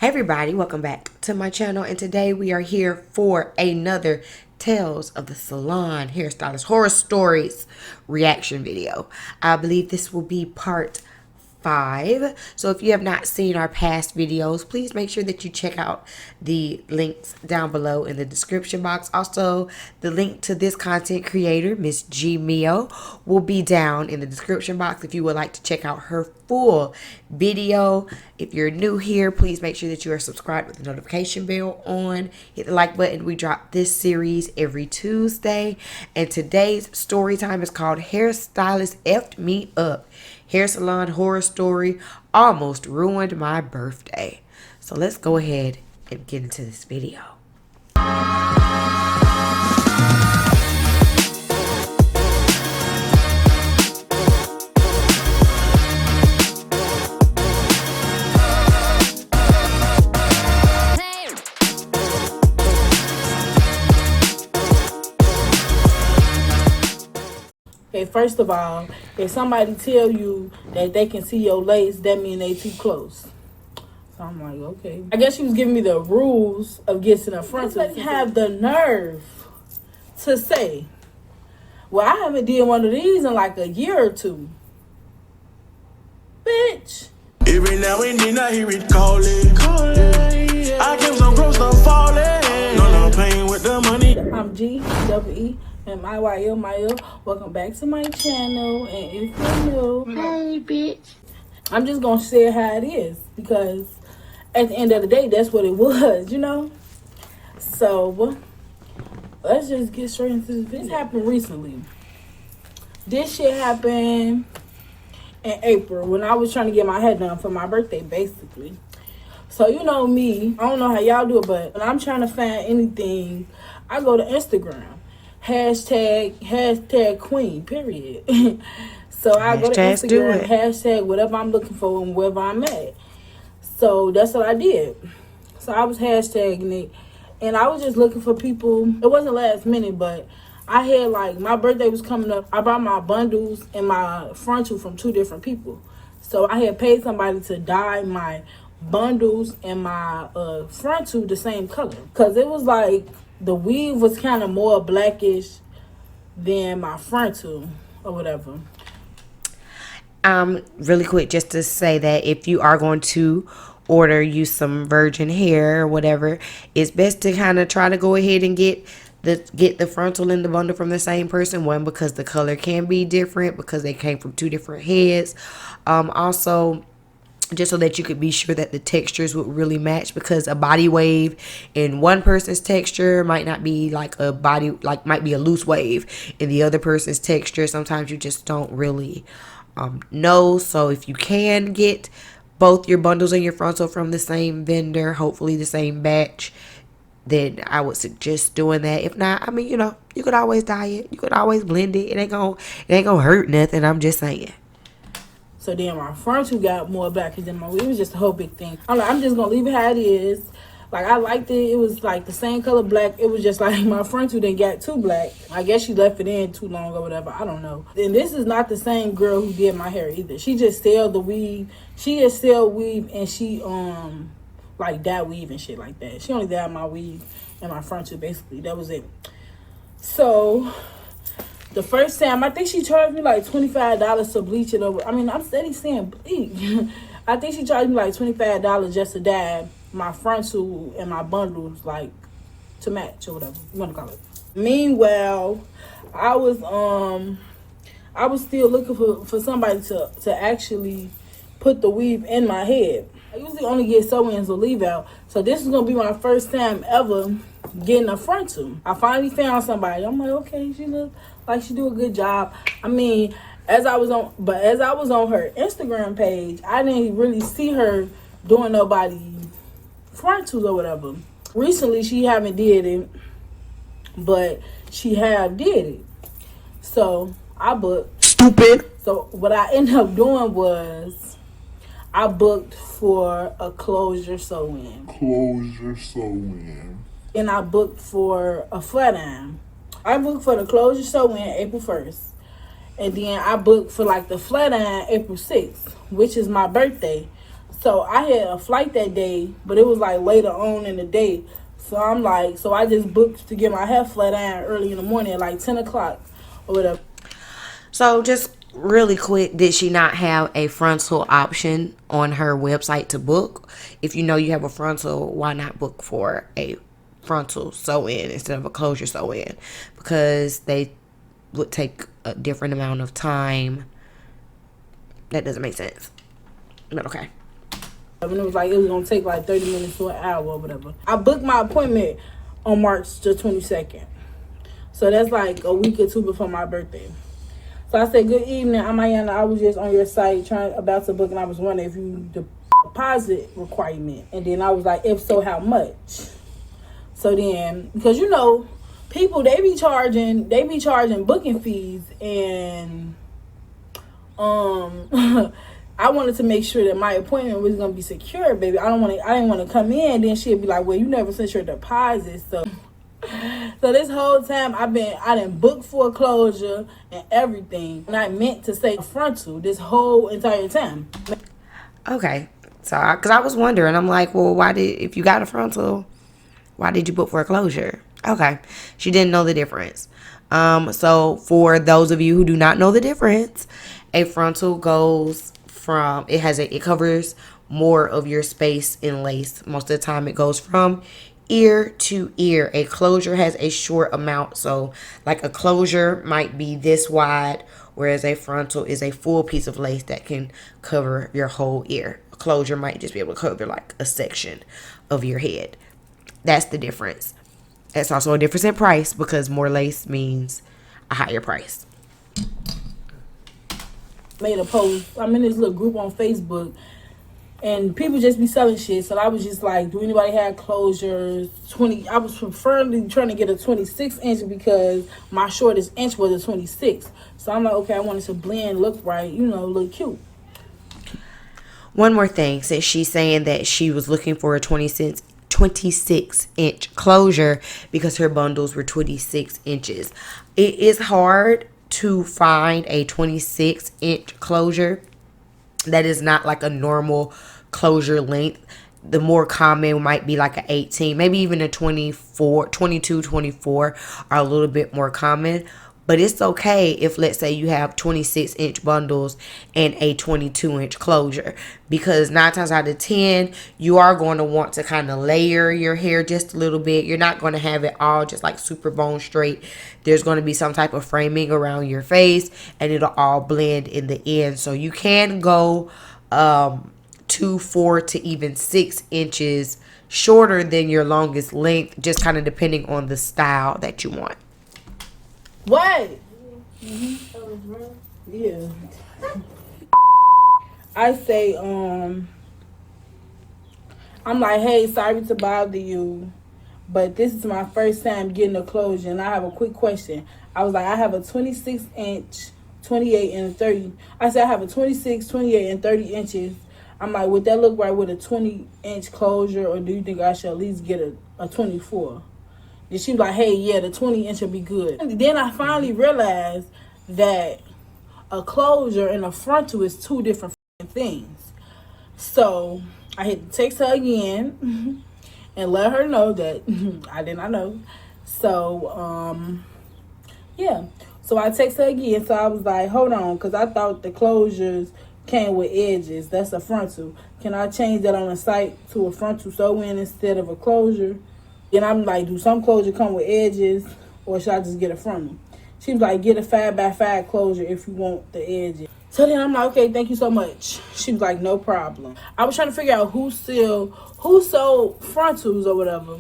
Hey everybody, welcome back to my channel, and today we are here for another Tales of the Salon Hairstylist Horror Stories reaction video. I believe this will be part 5. So if you have not seen our past videos, please make sure that you check out the links down below in the description box. Also, the link to this content creator, Miss G Mio, will be down in the description box if you would like to check out her full video. If you're new here, please make sure that you are subscribed with the notification bell on. Hit the like button. We drop this series every Tuesday, and today's story time is called Hairstylist Effed Me Up. Hair salon horror story almost ruined my birthday. So let's go ahead and get into this video. Okay, first of all, if somebody tell you that they can see your lace, that mean they too close. So I'm like, okay. I guess she was giving me the rules of getting up front. So have the nerve to say, well, I haven't did one of these in like a year or two. Bitch. Every now and then I hear it calling. I kept some gross stuff falling. No pain with the money. I'm G-double-E. And my welcome back to my channel. And if you're new, hey bitch, I'm just gonna say it how it is, because at the end of the day, that's what it was, you know. So let's just get straight into this video. This happened recently. This shit happened in April when I was trying to get my hair done for my birthday, basically. So you know me, I don't know how y'all do it, but when I'm trying to find anything, I go to Instagram. Hashtag queen, period. So I go to Instagram, hashtag whatever I'm looking for and wherever I'm at. So that's what I did. So I was hashtagging it, and I was just looking for people. It wasn't last minute, but I had, like, my birthday was coming up. I bought my bundles and my frontal from 2 different people. So I had paid somebody to dye my bundles and my frontal the same color, because it was like the weave was kind of more blackish than my frontal or whatever. Really quick, just to say that if you are going to order you some virgin hair or whatever, it's best to kind of try to go ahead and get the frontal and the bundle from the same person. One, because the color can be different because they came from 2 different heads. Also, just so that you could be sure that the textures would really match, because a body wave in one person's texture might not be like a body, like might be a loose wave in the other person's texture. Sometimes you just don't really know. So if you can get both your bundles and your frontal from the same vendor, hopefully the same batch, then I would suggest doing that. If not, I mean, you know, you could always dye it, you could always blend it. It ain't gonna hurt nothing. I'm just saying. So then my frontal got more black than my weave. It was just a whole big thing. I'm like, I'm just gonna leave it how it is. Like, I liked it. It was like the same color black. It was just like my frontal didn't get too black. I guess she left it in too long or whatever. I don't know. And this is not the same girl who did my hair either. She just sell the weave. She just sell weave, and she like dye weave and shit like that. She only dyed my weave and my frontal, basically. That was it. So the first time, I think she charged me like $25 to bleach it over. I mean, I'm steady saying bleach. I think she charged me like $25 just to dye my frontal and my bundles, like, to match or whatever you want to call it. Meanwhile, I was still looking for somebody to actually put the weave in my head. I usually only get sew-ins or leave out. So this is going to be my first time ever getting a frontal. I finally found somebody. I'm like, okay, she look like she do a good job. I mean, as I was on her Instagram page, I didn't really see her doing nobody frontals or whatever. Recently, she haven't did it, but she have did it. So I booked. Stupid. So what I ended up doing was I booked for a closure sew-in. And I booked for a flat iron. I booked for the closure sew-in April 1st. And then I booked for like the flat iron April 6th, which is my birthday. So I had a flight that day, but it was like later on in the day. So I'm like, so I just booked to get my hair flat iron early in the morning at like 10 o'clock or whatever. So just really quick, did she not have a frontal option on her website to book? If you know you have a frontal, why not book for a frontal sew-in instead of a closure sew-in? Because they would take a different amount of time. That doesn't make sense. But okay. And it was like, it was going to take like 30 minutes to an hour or whatever. I booked my appointment on March the 22nd. So that's like a week or two before my birthday. So I said, good evening, I'm Ayana. I was just on your site about to book, and I was wondering if you deposit requirement. And then I was like, if so, how much? So then, because you know, people, they be charging booking fees, and I wanted to make sure that my appointment was gonna be secure, baby. I didn't want to come in, then she'd be like, well, you never sent your deposit. So this whole time I didn't book foreclosure and everything, and I meant to say frontal this whole entire time. Okay. So, because I was wondering, I'm like, well, if you got a frontal, why did you book for a closure? Okay. She didn't know the difference. So for those of you who do not know the difference, a frontal goes from, it covers more of your space in lace. Most of the time it goes from ear to ear. A closure has a short amount. So like a closure might be this wide, whereas a frontal is a full piece of lace that can cover your whole ear. A closure might just be able to cover like a section of your head. That's the difference. It's also a difference in price because more lace means a higher price. Made a post. I'm in this little group on Facebook, and people just be selling shit. So I was just like, do anybody have closures? I was preferably trying to get a 26 inch because my shortest inch was a 26. So I'm like, okay, I wanted to blend, look right, look cute. One more thing, since she's saying that she was looking for a 26 inch closure because her bundles were 26 inches. It is hard to find a 26 inch closure that is not like a normal closure length. The more common might be like an 18, maybe even a 24, 22, 24 are a little bit more common. But it's okay if, let's say, you have 26 inch bundles and a 22 inch closure, because 9 times out of 10, you are going to want to kind of layer your hair just a little bit. You're not going to have it all just like super bone straight. There's going to be some type of framing around your face, and it'll all blend in the end. So you can go 2, 4 to even 6 inches shorter than your longest length, just kind of depending on the style that you want. What? Mm-hmm. Yeah. I say, I'm like, hey, sorry to bother you, but this is my first time getting a closure, and I have a quick question. I was like, I have a 26 inch, 28 and 30. I said I have a 26, 28 and 30 inches. I'm like, would that look right with a 20 inch closure, or do you think I should at least get a 24? And she was like, hey, yeah, the 20 inch will be good. And then I finally realized that a closure and a frontal is two different things. So I had to text her again and let her know that I did not know. So, yeah. So I text her again. So I was like, hold on, because I thought the closures came with edges. That's a frontal. Can I change that on the site to a frontal sew-in instead of a closure? Then I'm like, do some closure come with edges, or should I just get a frontal? She was like, get a 5x5 closure if you want the edges. So then I'm like, okay, thank you so much. She was like, no problem. I was trying to figure out who sold frontals or whatever,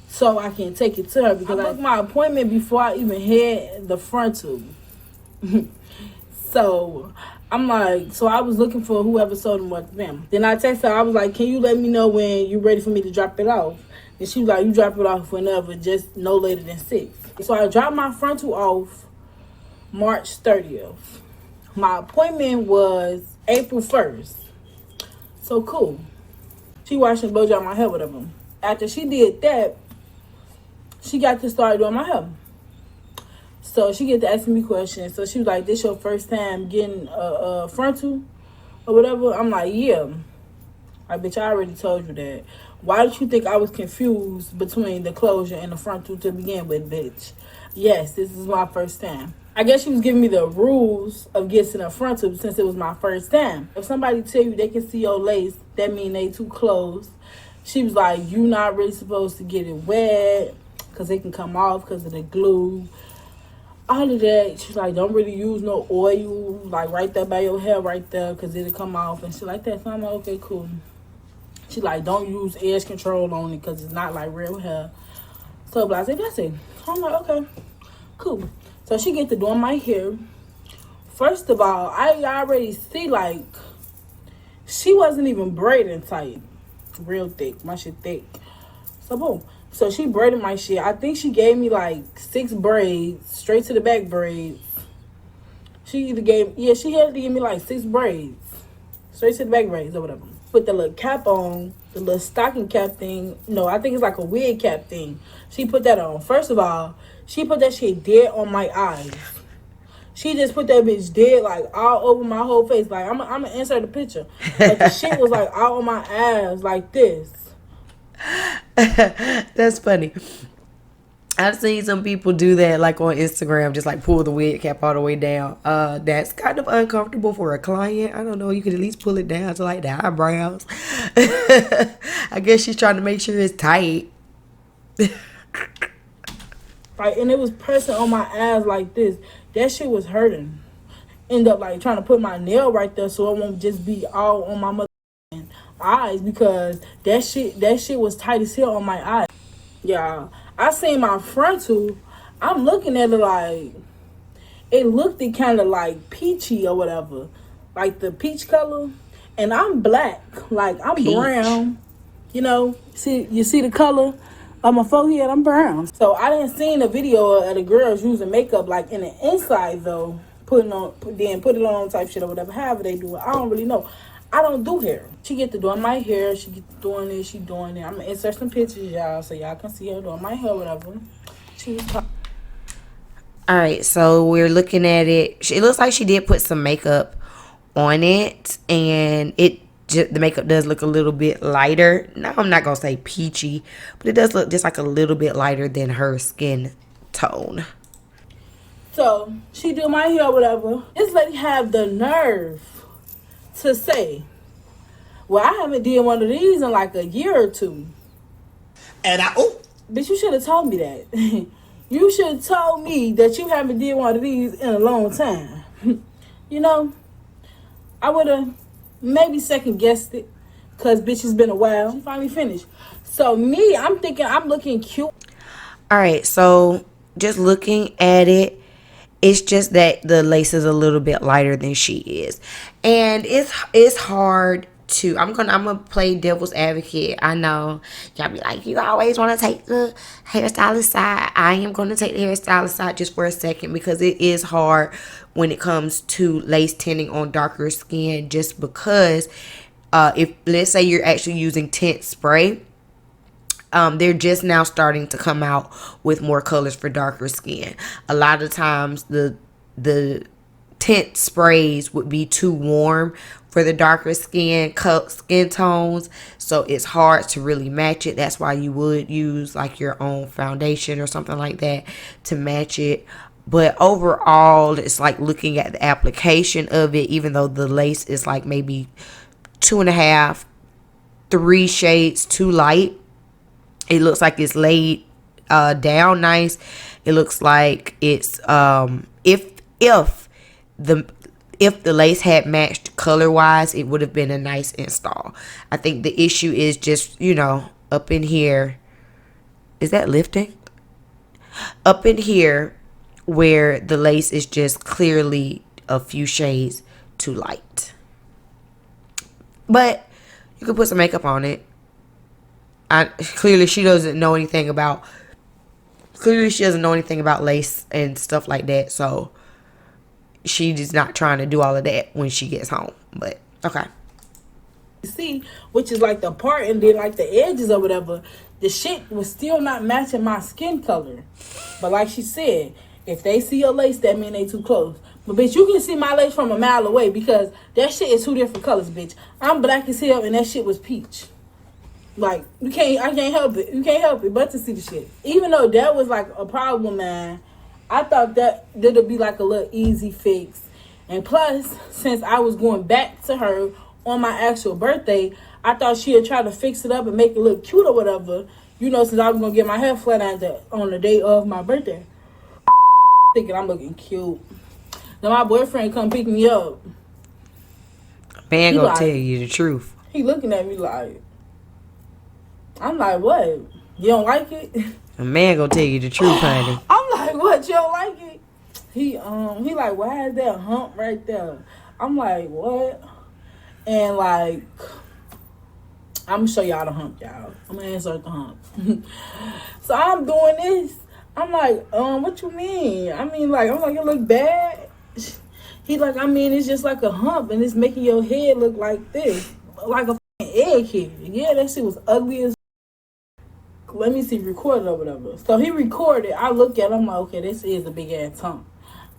so I can take it to her, because I booked my appointment before I even had the frontal. So I'm like, so I was looking for whoever sold them with them. Then I texted her, I was like, can you let me know when you're ready for me to drop it off? And she was like, you drop it off whenever, just no later than 6. So I dropped my frontal off March 30th. My appointment was April 1st. So cool. She washed and blow dry my hair with them. After she did that, she got to start doing my hair. So she get to asking me questions. So she was like, this your first time getting a frontal or whatever? I'm like, yeah. Like, bitch, I already told you that. Why did you think I was confused between the closure and the frontal to begin with, bitch? Yes, this is my first time. I guess she was giving me the rules of getting a frontal since it was my first time. If somebody tell you they can see your lace, that mean they too close. She was like, you not really supposed to get it wet because it can come off because of the glue. All of that. She's like, don't really use no oil, like right there by your hair right there because it'll come off and shit like that. So I'm like, okay, cool. She like, don't use edge control on it because it's not like real hair. So I said, that's it. I'm like, okay, cool. So she get to doing my hair. First of all, I already see like she wasn't even braiding tight, real thick. My shit thick. So boom. So she braided my shit. I think she gave me like 6 braids, straight to the back braids. She had to give me like 6 braids, straight to the back braids or whatever. Put the little cap on, the little stocking cap thing. No, I think it's like a wig cap thing. She put that on. First of all, she put that shit dead on my eyes. She just put that bitch dead, like, all over my whole face. Like, I'm gonna insert a picture. But the shit was, like, all on my ass, like this. That's funny. I've seen some people do that, like on Instagram, just like pull the wig cap all the way down. That's kind of uncomfortable for a client. I don't know. You could at least pull it down to like the eyebrows. I guess she's trying to make sure it's tight. Like, and it was pressing on my ass like this. That shit was hurting. End up like trying to put my nail right there so it won't just be all on my mother eyes because that shit was tight as hell on my eyes. Yeah, I seen my frontal. I'm looking at it like it looked kind of like peachy or whatever, like the peach color. And I'm black, like I'm peach. Brown. You know, you see the color on my forehead. I'm brown. So I didn't see the video of the girls using makeup like in the inside though, put it on type shit or whatever. However they do it, I don't really know. I don't do hair. She get to doing my hair. She get to doing it. She doing it. I'm gonna insert some pictures, y'all, so y'all can see her doing my hair, whatever. All right, so we're looking at it. It looks like she did put some makeup on it, and the makeup does look a little bit lighter. Now, I'm not gonna say peachy, but it does look just like a little bit lighter than her skin tone. So she do my hair, whatever. This lady have the nerve to say, well, I haven't did one of these in like a year or two. And Bitch, you should have told me that. You should have told me that you haven't did one of these in a long time. You know, I would have maybe second guessed it because bitch, it's been a while. She finally finished. So me, I'm thinking I'm looking cute. All right, so just looking at it, it's just that the lace is a little bit lighter than she is. And it's hard to, I'm gonna play devil's advocate. I know y'all be like, you always want to take the hairstylist side. I am going to take the hairstylist side just for a second because it is hard when it comes to lace tinting on darker skin, just because if let's say you're actually using tint spray, they're just now starting to come out with more colors for darker skin. A lot of times the tint sprays would be too warm for the darker skin tones, so it's hard to really match it. That's why you would use like your own foundation or something like that to match it. But overall, it's like looking at the application of it, even though the lace is like maybe 2.5, 3 shades too light, it looks like it's laid down nice. It looks like it's if the lace had matched color wise, it would have been a nice install. I think the issue is just, you know, up in here. Is that lifting? Up in here where the lace is just clearly a few shades too light. But you could put some makeup on it. Clearly she doesn't know anything about lace and stuff like that, so she's not trying to do all of that when she gets home. But okay, see, which is like the part and then like the edges or whatever, the shit was still not matching my skin color. But like she said, if they see your lace, that mean they too close. But bitch, you can see my lace from a mile away because that shit is 2 different colors, bitch. I'm black as hell and that shit was peach. Like, I can't help it. You can't help it but to see the shit. Even though that was like a problem, man, I thought that it'd be like a little easy fix. And plus, since I was going back to her on my actual birthday, I thought she'd try to fix it up and make it look cute or whatever. You know, since I was gonna get my hair flat on the day of my birthday. Thinking I'm looking cute. Then my boyfriend come pick me up. Man gonna tell you the truth. He looking at me like, I'm like, what? You don't like it? A man gonna tell you the truth, honey. I'm like, what? You don't like it? He like, why is that hump right there? I'm like, what? And like, I'm gonna show y'all the hump, y'all. I'm gonna insert the hump. So I'm doing this. I'm like, what you mean? I'm like, it look bad. He like, it's just like a hump and it's making your head look like this. Like a egg here. Yeah, that shit was ugly as. Let me see, recorded or whatever. So he recorded. I look at him, I'm like, okay, this is a big ass hump.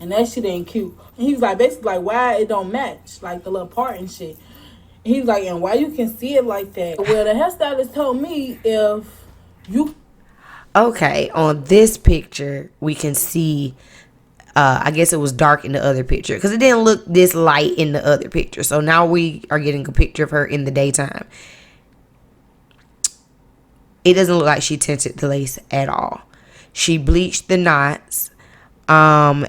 And that shit ain't cute. And he was like, basically like, why it don't match? Like the little part and shit. And he was like, and why you can see it like that? Well, the hairstylist told me if you. Okay, on this picture, we can see, I guess it was dark in the other picture. Because it didn't look this light in the other picture. So now we are getting a picture of her in the daytime. It doesn't look like she tinted the lace at all. She bleached the knots. And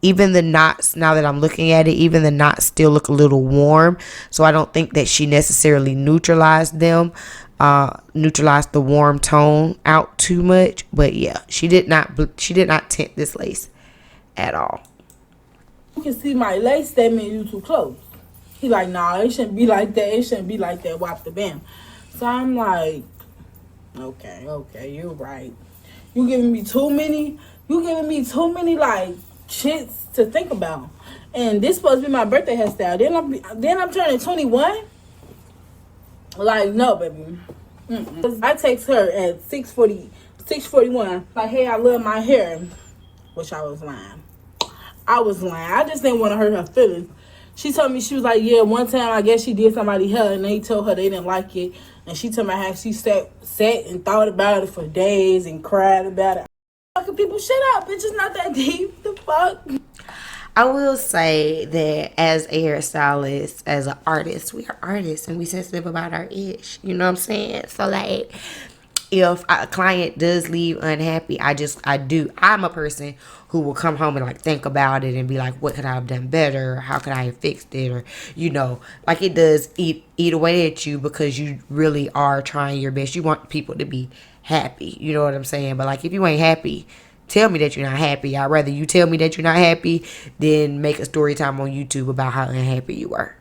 even the knots, now that I'm looking at it, even the knots still look a little warm. So I don't think that she necessarily neutralized them. Neutralized the warm tone out too much. But yeah, she did not tint this lace at all. You can see my lace, that means you too close. He like, nah, it shouldn't be like that. It shouldn't be like that. Whop the bam. So I'm like, okay, you're right. You giving me too many like shits to think about. And this supposed to be my birthday hairstyle. Then I'm turning 21. Like, no, baby. I text her at 6:41. Like, hey, I love my hair. Which I was lying. I just didn't want to hurt her feelings. She told me, she was like, yeah, one time I guess she did somebody's hair and they told her they didn't like it. And she told me how she sat and thought about it for days and cried about it. Fucking people, shut up. It's just not that deep. The fuck? I will say that as a hairstylist, as an artist, we are artists and we sensitive about our ish. You know what I'm saying? So like, if a client does leave unhappy, I'm a person who will come home and like think about it and be like, what could I have done better? How could I have fixed it? Or, you know, like it does eat away at you because you really are trying your best. You want people to be happy. You know what I'm saying? But like, if you ain't happy, tell me that you're not happy. I'd rather you tell me that you're not happy than make a story time on YouTube about how unhappy you were.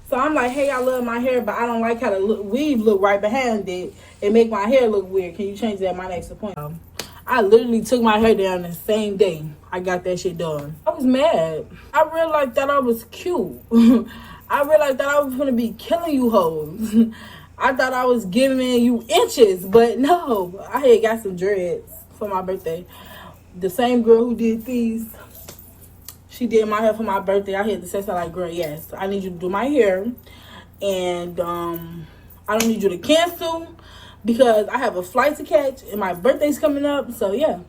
So I'm like, hey, I love my hair, but I don't like how the weave look right behind it. It make my hair look weird. Can you change that? My next appointment. I literally took my hair down the same day I got that shit done. I was mad. I realized that I was cute. I realized that I was gonna be killing you hoes. I thought I was giving you inches, but no. I had got some dreads for my birthday. The same girl who did these, she did my hair for my birthday. I had to say something like, girl, yes, I need you to do my hair. And I don't need you to cancel because I have a flight to catch and my birthday's coming up. So, yeah.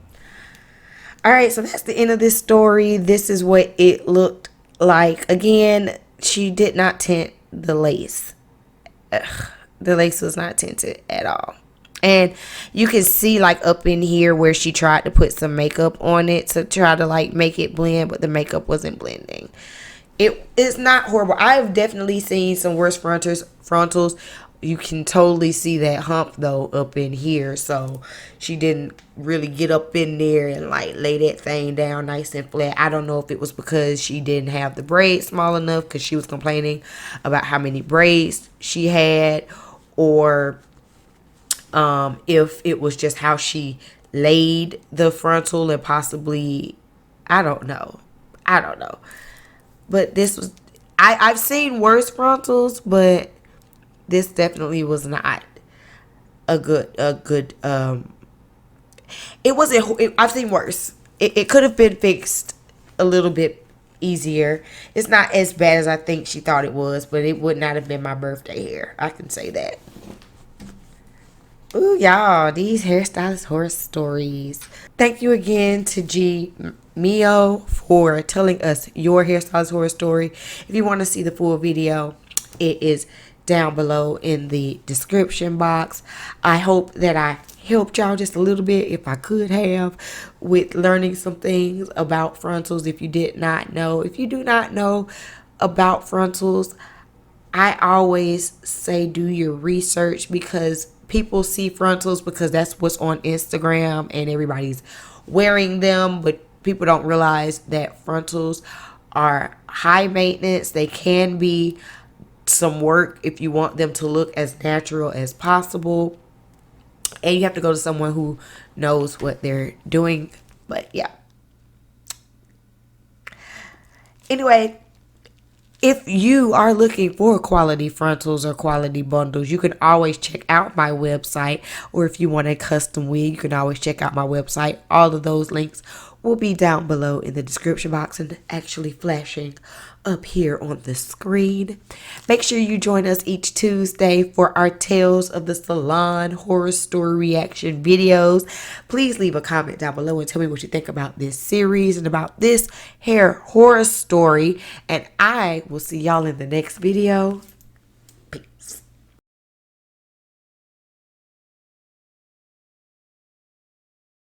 All right, so that's the end of this story. This is what it looked like. Again, she did not tint the lace. The lace was not tinted at all. And you can see like up in here where she tried to put some makeup on it to try to like make it blend, but the makeup wasn't blending. It's not horrible. I've definitely seen some worse frontals. You can totally see that hump though up in here. So she didn't really get up in there and like lay that thing down nice and flat. I don't know if it was because she didn't have the braids small enough because she was complaining about how many braids she had, or if it was just how she laid the frontal and possibly, I don't know. But this was, I've seen worse frontals, but this definitely was not a good, it wasn't, I've seen worse. it could have been fixed a little bit easier. It's not as bad as I think she thought it was, but it would not have been my birthday hair. I can say that. Ooh, y'all, these hairstylist horror stories. Thank you again to G Mio for telling us your hairstylist horror story. If you want to see the full video, it is down below in the description box. I hope that I helped y'all just a little bit, if I could have, with learning some things about frontals. If you did not know, if you do not know about frontals, I always say do your research, because people see frontals because that's what's on Instagram and everybody's wearing them, but people don't realize that frontals are high maintenance. They can be some work if you want them to look as natural as possible, and you have to go to someone who knows what they're doing. But yeah, anyway, if you are looking for quality frontals or quality bundles, you can always check out my website. Or if you want a custom wig, you can always check out my website. All of those links will be down below in the description box and actually flashing up here on the screen. Make sure you join us each Tuesday for our Tales of the Salon horror story reaction videos. Please leave a comment down below and tell me what you think about this series and about this hair horror story. And I will see y'all in the next video.